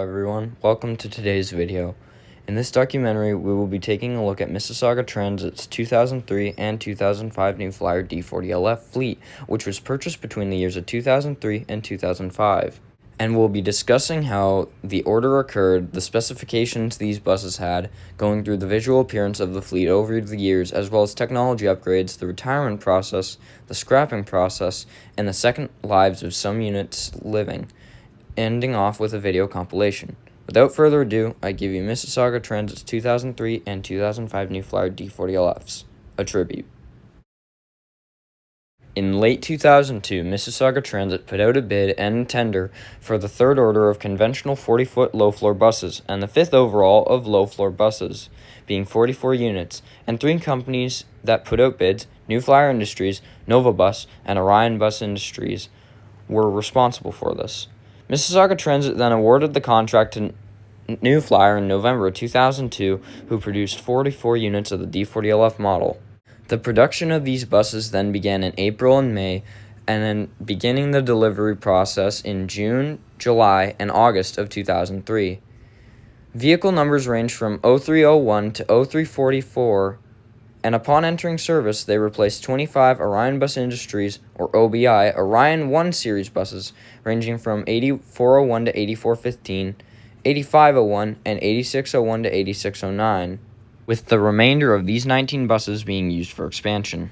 everyone, welcome to today's video. In this documentary, we will be taking a look at Mississauga Transit's 2003 and 2005 New Flyer D40LF fleet, which was purchased between the years of 2003 and 2005. And we'll be discussing how the order occurred, the specifications these buses had, going through the visual appearance of the fleet over the years, as well as technology upgrades, the retirement process, the scrapping process, and the second lives of some units living, ending off with a video compilation. Without further ado, I give you Mississauga Transit's 2003 and 2005 New Flyer D40LFs, a tribute. In late 2002, Mississauga Transit put out a bid and tender for the third order of conventional 40-foot low-floor buses and the fifth overall of low-floor buses, being 44 units, and three companies that put out bids, New Flyer Industries, Nova Bus, and Orion Bus Industries, were responsible for this. Mississauga Transit then awarded the contract to New Flyer in November 2002, who produced 44 units of the D40LF model. The production of these buses then began in April and May, and then beginning the delivery process in June, July, and August of 2003. Vehicle numbers range from 0301 to 0344, and upon entering service, they replaced 25 Orion Bus Industries, or OBI, Orion 1 series buses, ranging from 8401 to 8415, 8501, and 8601 to 8609. With the remainder of these 19 buses being used for expansion.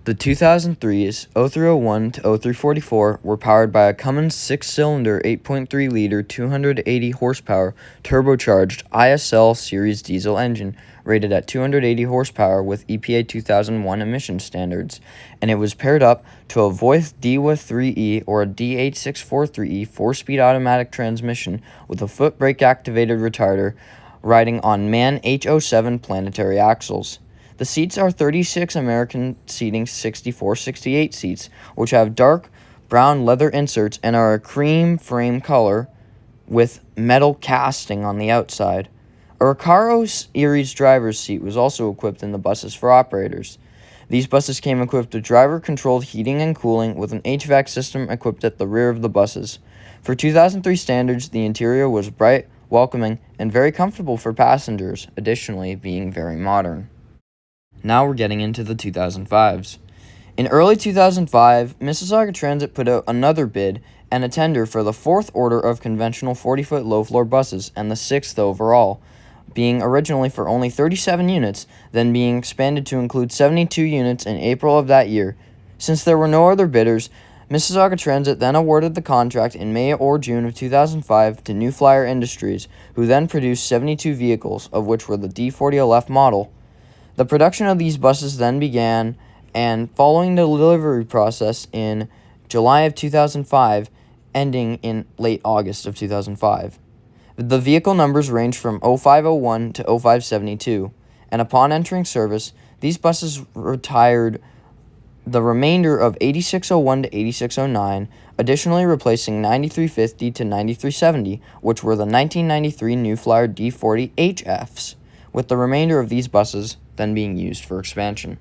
The 2003s 0301 to 0344 were powered by a Cummins 6-cylinder 8.3-liter 280 horsepower turbocharged ISL series diesel engine rated at 280 horsepower with EPA 2001 emission standards, and it was paired up to a Voith DWA3E or a D8643E 4-speed automatic transmission with a foot brake activated retarder riding on MAN H07 planetary axles. The seats are 36 American seating 64-68 seats, which have dark brown leather inserts and are a cream frame color with metal casting on the outside. A Recaro series driver's seat was also equipped in the buses for operators. These buses came equipped with driver-controlled heating and cooling with an HVAC system equipped at the rear of the buses. For 2003 standards, the interior was bright, welcoming, and very comfortable for passengers, additionally being very modern. Now we're getting into the 2005s. In early 2005, Mississauga Transit put out another bid and a tender for the fourth order of conventional 40-foot low-floor buses and the sixth overall, being originally for only 37 units, then being expanded to include 72 units in April of that year. Since there were no other bidders, Mississauga Transit then awarded the contract in May or June of 2005 to New Flyer Industries, who then produced 72 vehicles, of which were the D40LF model. The production of these buses then began, and following the delivery process in July of 2005, ending in late August of 2005. The vehicle numbers range from 0501 to 0572, and upon entering service, these buses retired the remainder of 8601 to 8609, additionally replacing 9350 to 9370, which were the 1993 New Flyer D40HFs, with the remainder of these buses then being used for expansion.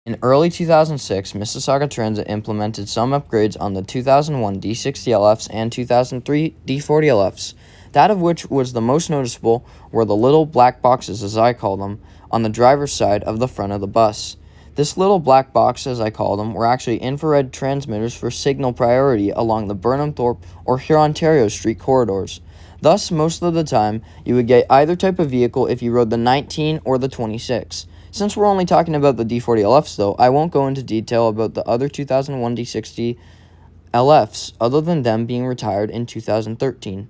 In early 2006, Mississauga Transit implemented some upgrades on the 2001 D60LFs and 2003 D40LFs, that of which was the most noticeable were the little black boxes, as I call them, on the driver's side of the front of the bus. This little black box, as I call them, were actually infrared transmitters for signal priority along the Burnham-Thorpe or Hurontario Street corridors. Thus, most of the time, you would get either type of vehicle if you rode the 19 or the 26. Since we're only talking about the D40LFs, though, I won't go into detail about the other 2001 D60LFs, other than them being retired in 2013.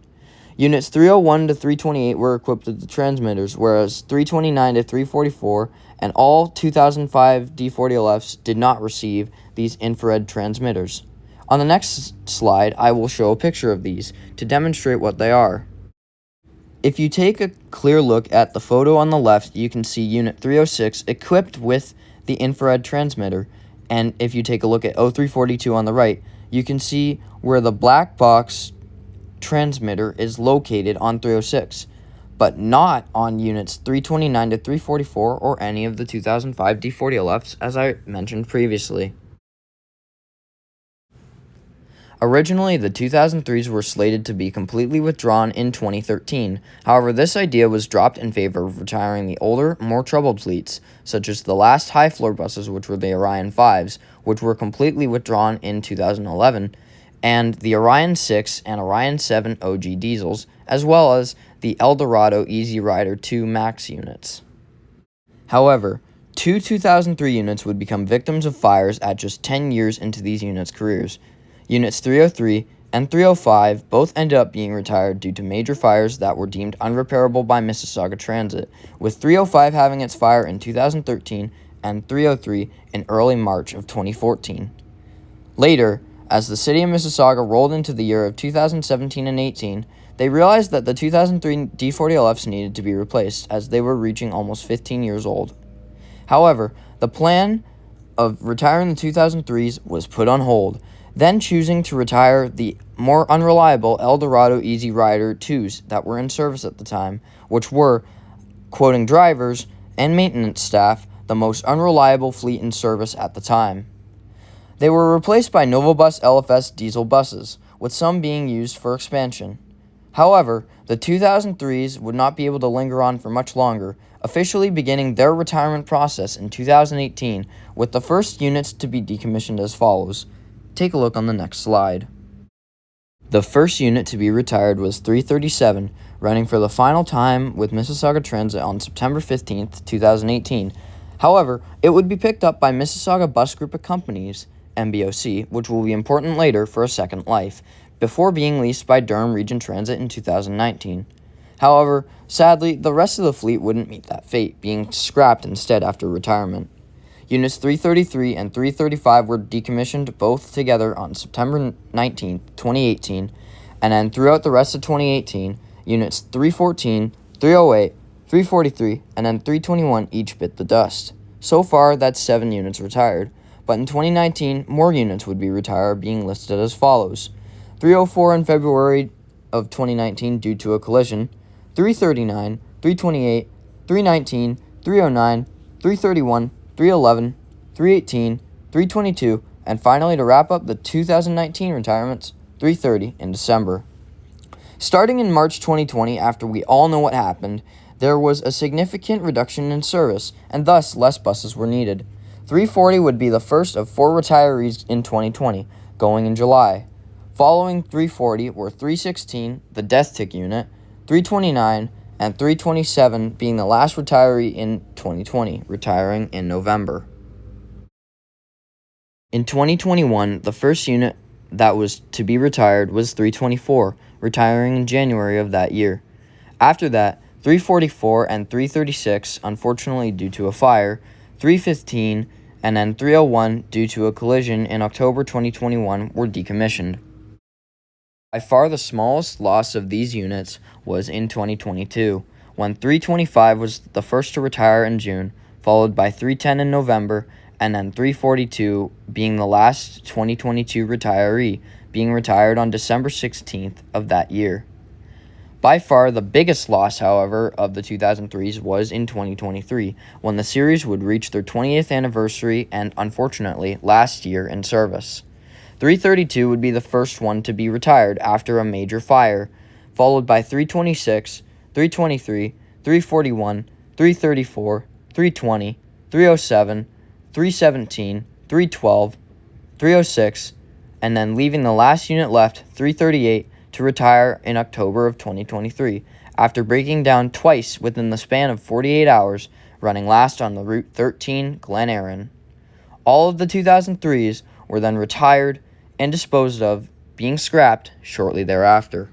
Units 301 to 328 were equipped with the transmitters, whereas 329 to 344 and all 2005 D40LFs did not receive these infrared transmitters. On the next slide, I will show a picture of these to demonstrate what they are. If you take a clear look at the photo on the left, you can see Unit 306 equipped with the infrared transmitter, and if you take a look at 0342 on the right, you can see where the black box transmitter is located on 306, but not on units 329 to 344 or any of the 2005 D40LFs, as I mentioned previously. Originally, the 2003s were slated to be completely withdrawn in 2013. However, this idea was dropped in favor of retiring the older, more troubled fleets, such as the last high-floor buses, which were the Orion 5s, which were completely withdrawn in 2011, and the Orion 6 and Orion 7 OG diesels, as well as the Eldorado Easy Rider 2 Max units. However, two 2003 units would become victims of fires at just 10 years into these units' careers. Units 303 and 305 both ended up being retired due to major fires that were deemed unrepairable by Mississauga Transit, with 305 having its fire in 2013 and 303 in early March of 2014. Later, as the city of Mississauga rolled into the year of 2017 and 18, they realized that the 2003 D40LFs needed to be replaced as they were reaching almost 15 years old. However, the plan of retiring the 2003s was put on hold, then choosing to retire the more unreliable Eldorado Easy Rider 2s that were in service at the time, which were, quoting drivers and maintenance staff, the most unreliable fleet in service at the time. They were replaced by Novobus LFS diesel buses, with some being used for expansion. However, the 2003s would not be able to linger on for much longer, officially beginning their retirement process in 2018, with the first units to be decommissioned as follows. Take a look on the next slide. The first unit to be retired was 337, running for the final time with Mississauga Transit on September 15, 2018. However, it would be picked up by Mississauga Bus Group of Companies, MBOC, which will be important later for a second life, before being leased by Durham Region Transit in 2019. However, sadly, the rest of the fleet wouldn't meet that fate, being scrapped instead after retirement. Units 333 and 335 were decommissioned both together on September 19, 2018, and then throughout the rest of 2018, Units 314, 308, 343, and then 321 each bit the dust. So far, that's 7 units retired, but in 2019, more units would be retired, being listed as follows. 304 in February of 2019 due to a collision, 339, 328, 319, 309, 331, 311, 318, 322, and finally to wrap up the 2019 retirements, 330 in December. Starting in March 2020, after we all know what happened, there was a significant reduction in service, and thus less buses were needed. 340 would be the first of 4 retirees in 2020, going in July. Following 340 were 316, the death tick unit, 329, and 327 being the last retiree in 2020, retiring in November. In 2021, the first unit that was to be retired was 324, retiring in January of that year. After that, 344 and 336, unfortunately due to a fire, 315, and then 301 due to a collision in October 2021 were decommissioned. By far the smallest loss of these units was in 2022, when 325 was the first to retire in June, followed by 310 in November, and then 342 being the last 2022 retiree, being retired on December 16th of that year. By far the biggest loss, however, of the 2003s was in 2023, when the series would reach their 20th anniversary and, unfortunately, last year in service. 332 would be the first one to be retired after a major fire, followed by 326, 323, 341, 334, 320, 307, 317, 312, 306, and then leaving the last unit left, 338, to retire in October of 2023, after breaking down twice within the span of 48 hours, running last on the Route 13 Glen Erin. All of the 2003s were then retired and disposed of, being scrapped shortly thereafter.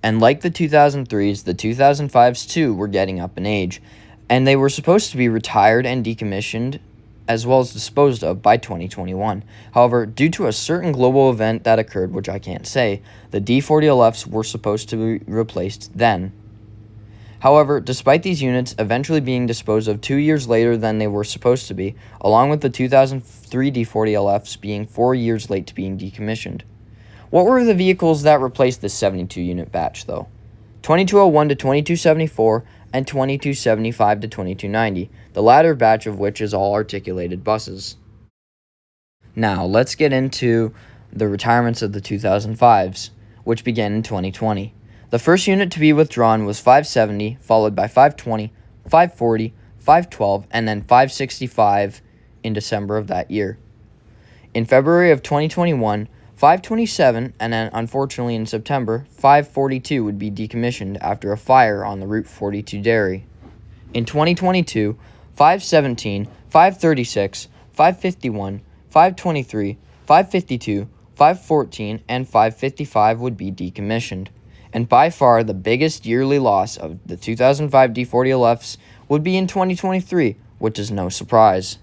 And like the 2003s, the 2005s too were getting up in age, and they were supposed to be retired and decommissioned as well as disposed of by 2021. However, due to a certain global event that occurred, which I can't say, the D40LFs were supposed to be replaced then. However, despite these units eventually being disposed of 2 years later than they were supposed to be, along with the 2003 D40LFs being 4 years late to being decommissioned. What were the vehicles that replaced this 72-unit batch, though? 2201 to 2274 and 2275 to 2290, the latter batch of which is all articulated buses. Now, let's get into the retirements of the 2005s, which began in 2020. The first unit to be withdrawn was 570, followed by 520, 540, 512, and then 565 in December of that year. In February of 2021, 527, and then unfortunately in September, 542 would be decommissioned after a fire on the Route 42 dairy. In 2022, 517, 536, 551, 523, 552, 514, and 555 would be decommissioned. And by far the biggest yearly loss of the 2005 D40LFs would be in 2023, which is no surprise.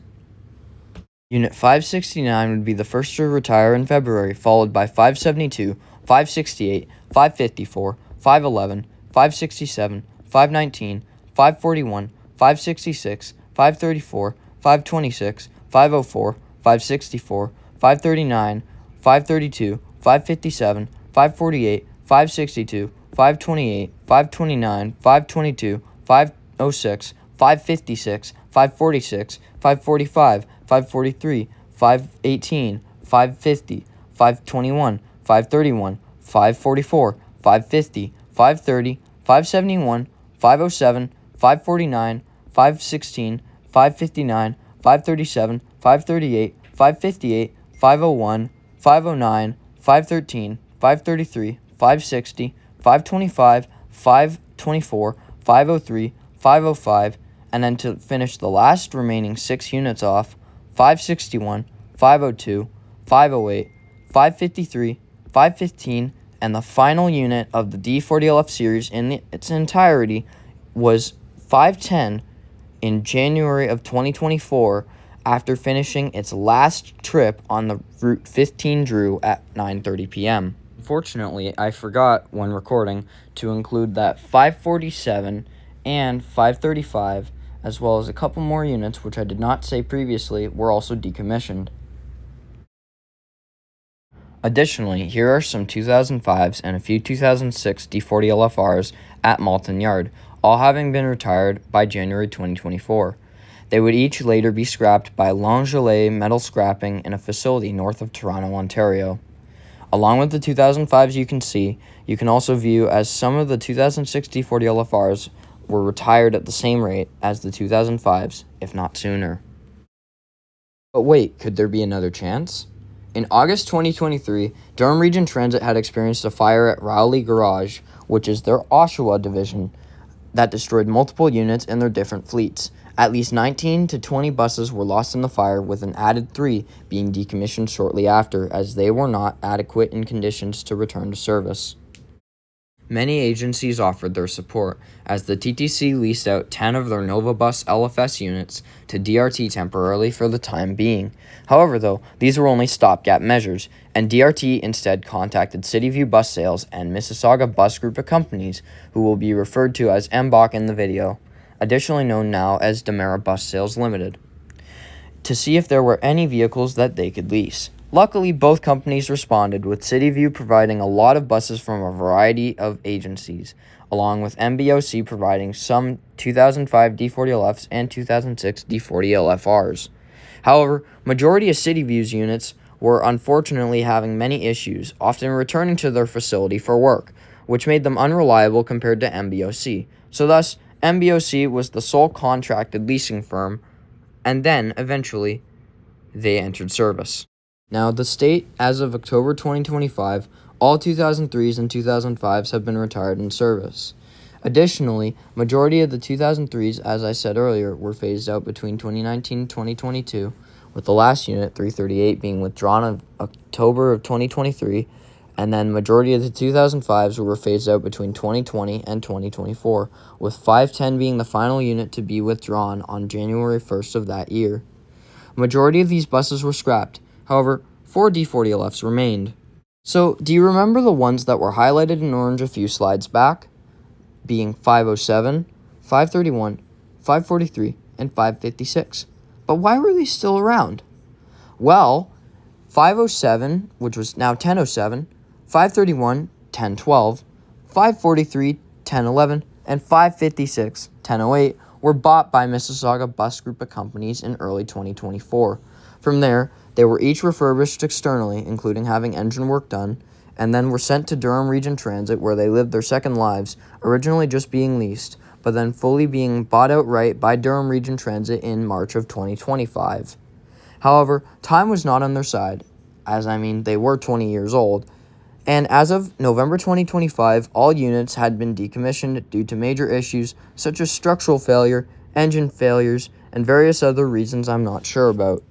Unit 569 would be the first to retire in February, followed by 572, 568, 554, 511, 567, 519, 541, 566, 534, 526, 504, 564, 539, 532, 557, 548, 562, 528, 529, 522, 506, 556, 546, 545, 543, 518, 550, 521, 531, 544, 550, 530, 571, 507, 549, 516, 559, 537, 538, 558, 501, 509, 513, 533, 560, 525, 524, 503, 505, and then to finish the last remaining 6 units off, 561, 502, 508, 553, 515, and the final unit of the D40LF series in its entirety was 510 in January of 2024 after finishing its last trip on the Route 15 Drew at 9:30 p.m. Unfortunately, I forgot when recording to include that 547 and 535, as well as a couple more units which I did not say previously were also decommissioned. Additionally, here are some 2005s and a few 2006 D40LFRs at Malton Yard, all having been retired by January 2024. They would each later be scrapped by Longelet Metal Scrapping in a facility north of Toronto, Ontario. Along with the 2005s you can also view as some of the 2006 D40LFRs were retired at the same rate as the 2005s, if not sooner. But wait, could there be another chance? In August 2023, Durham Region Transit had experienced a fire at Rowley Garage, which is their Oshawa division, that destroyed multiple units in their different fleets. At least 19 to 20 buses were lost in the fire, with an added 3 being decommissioned shortly after, as they were not adequate in conditions to return to service. Many agencies offered their support, as the TTC leased out 10 of their NovaBus LFS units to DRT temporarily for the time being. However, though, these were only stopgap measures, and DRT instead contacted CityView Bus Sales and Mississauga Bus Group of Companies, who will be referred to as MBOC in the video, additionally known now as Demera Bus Sales Limited, to see if there were any vehicles that they could lease. Luckily, both companies responded, with CityView providing a lot of buses from a variety of agencies, along with MBOC providing some 2005 D40LFs and 2006 D40LFRs. However, majority of CityView's units were unfortunately having many issues, often returning to their facility for work, which made them unreliable compared to MBOC. So thus, MBOC was the sole contracted leasing firm, and then, eventually, they entered service. Now, the state, as of October 2025, all 2003s and 2005s have been retired in service. Additionally, majority of the 2003s, as I said earlier, were phased out between 2019 and 2022, with the last unit, 338, being withdrawn in October of 2023, and then majority of the 2005s were phased out between 2020 and 2024, with 510 being the final unit to be withdrawn on January 1st of that year. Majority of these buses were scrapped. However, 4 D40LFs remained. So, do you remember the ones that were highlighted in orange a few slides back? Being 507, 531, 543, and 556. But why were they still around? Well, 507, which was now 1007, 531, 1012, 543, 1011, and 556, 1008 were bought by Mississauga Bus Group of Companies in early 2024. From there, They were each refurbished externally, including having engine work done, and then were sent to Durham Region Transit, where they lived their second lives, originally just being leased, but then fully being bought outright by Durham Region Transit in March of 2025. However, time was not on their side, they were 20 years old, and as of November 2025, all units had been decommissioned due to major issues such as structural failure, engine failures, and various other reasons I'm not sure about.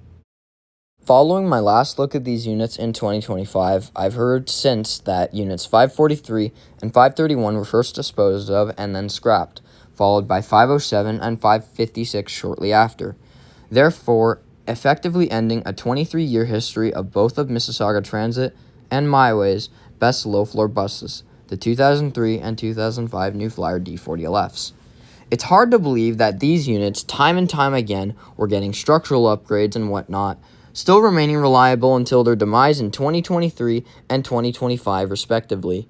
Following my last look at these units in 2025, I've heard since that units 543 and 531 were first disposed of and then scrapped, followed by 507 and 556 shortly after, therefore effectively ending a 23-year history of both of Mississauga Transit and MyWay's best low-floor buses, the 2003 and 2005 New Flyer D40LFs. It's hard to believe that these units, time and time again, were getting structural upgrades and whatnot, still remaining reliable until their demise in 2023 and 2025 respectively.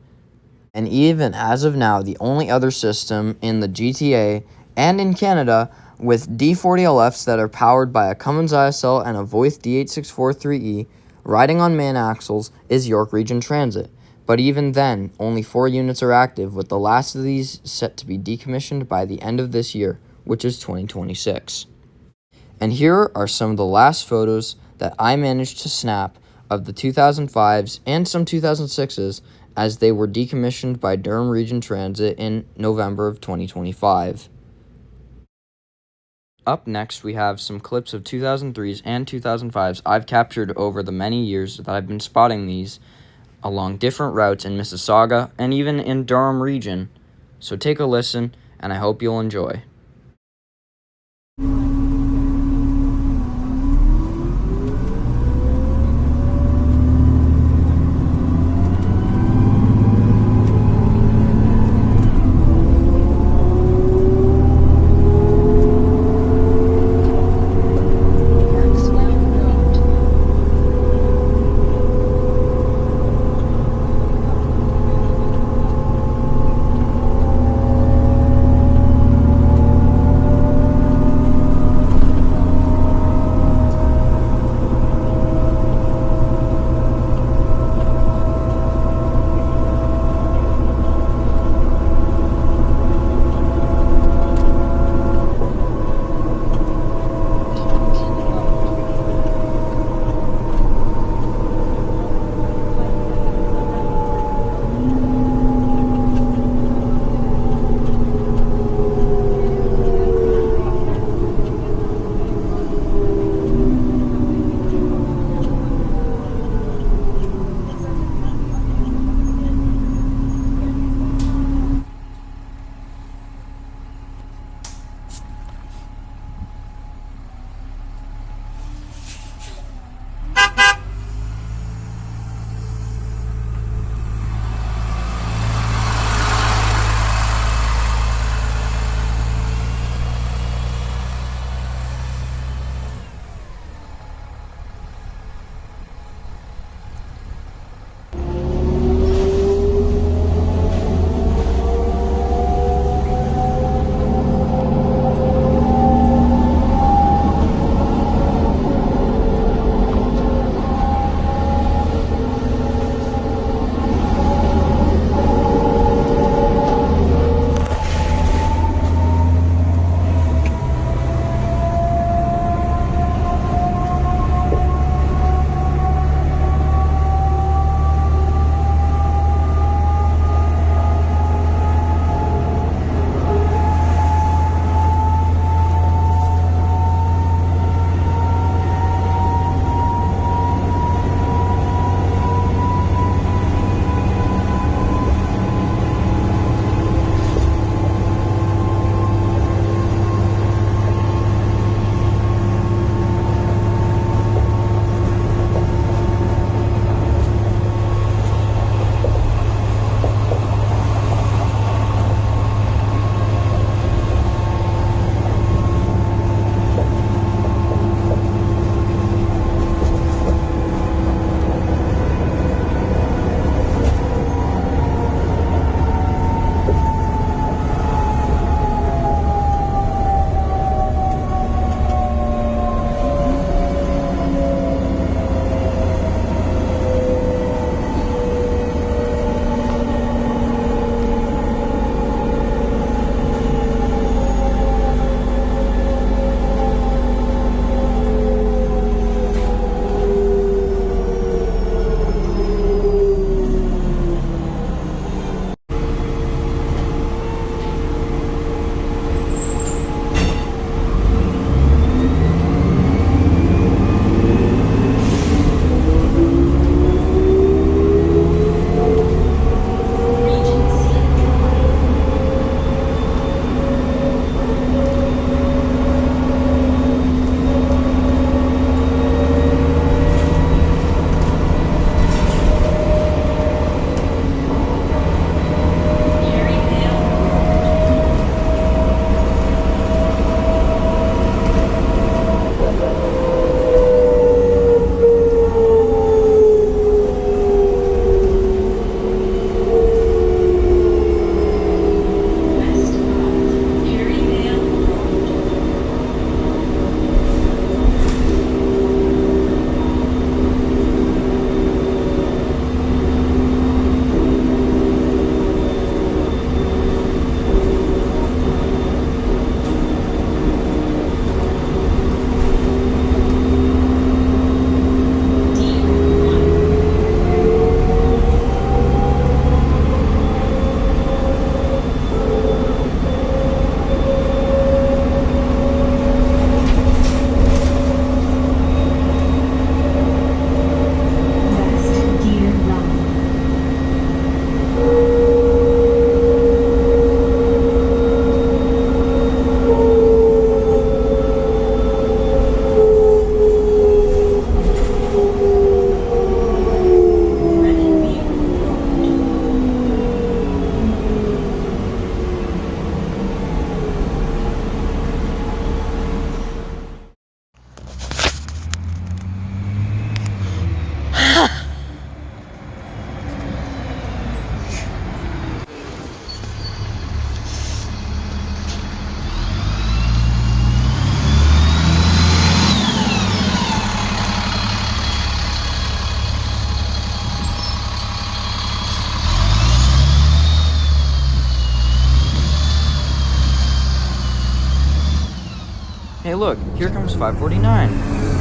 And even as of now, the only other system in the GTA and in Canada with D40LFs that are powered by a Cummins ISL and a Voith D8643E riding on man axles is York Region Transit. But even then, only 4 units are active, with the last of these set to be decommissioned by the end of this year, which is 2026. And here are some of the last photos that I managed to snap of the 2005s and some 2006s as they were decommissioned by Durham Region Transit in November of 2025. Up next, we have some clips of 2003s and 2005s I've captured over the many years that I've been spotting these along different routes in Mississauga and even in Durham Region. So take a listen, and I hope you'll enjoy. Hey look, here comes 549.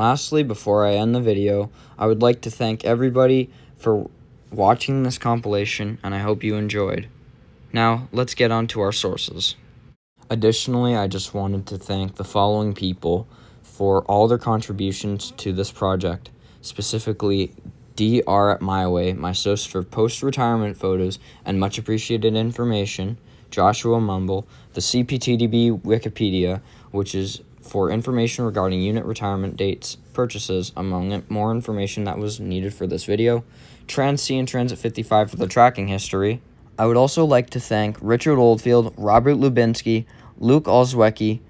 Lastly, before I end the video, I would like to thank everybody for watching this compilation, and I hope you enjoyed. Now, let's get on to our sources. Additionally, I just wanted to thank the following people for all their contributions to this project, specifically Dr. at My Way, my source for post-retirement photos and much appreciated information, Joshua Mumble, the CPTDB Wikipedia, which is for information regarding unit retirement dates, purchases, among more information that was needed for this video, Trans-C and Transit 55 for the tracking history. I would also like to thank Richard Oldfield, Robert Lubinsky, Luke Olszewski,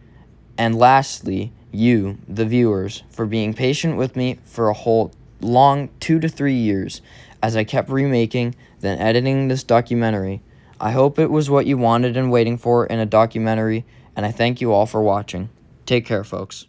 and lastly, you, the viewers, for being patient with me for a whole long 2 to 3 years as I kept remaking, then editing this documentary. I hope it was what you wanted and waiting for in a documentary, and I thank you all for watching. Take care, folks.